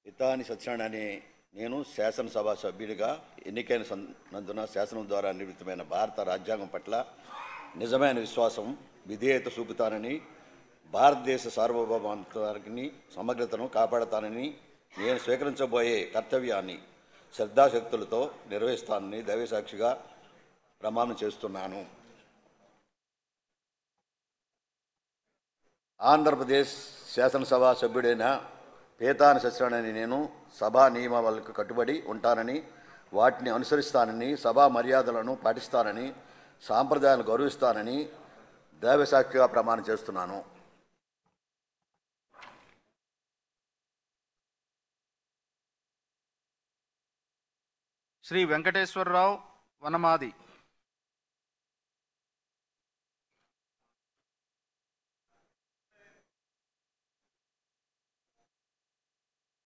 పితాని సత్యనారాయణ అనే నేను శాసనసభ సభ్యుడిగా ఎన్నికైనందున శాసనం ద్వారా నిర్మితమైన భారత రాజ్యాంగం పట్ల నిజమైన విశ్వాసం, విధేయత చూపుతానని, భారతదేశ సార్వభౌమాధికారాన్ని సమగ్రతను కాపాడతానని, నేను స్వీకరించబోయే కర్తవ్యాన్ని శ్రద్ధాశక్తులతో నిర్వహిస్తానని దైవసాక్షిగా ప్రమాణం చేస్తున్నాను. ఆంధ్రప్రదేశ్ శాసనసభ సభ్యుడైన పేతాని సత్యనారాయణ నేను సభా నియమావళికి కట్టుబడి ఉంటానని, వాటిని అనుసరిస్తానని, సభా మర్యాదలను పాటిస్తానని, సాంప్రదాయాలను గౌరవిస్తానని దైవసాక్షిగా ప్రమాణం చేస్తున్నాను. శ్రీ వెంకటేశ్వరరావు వనమాది.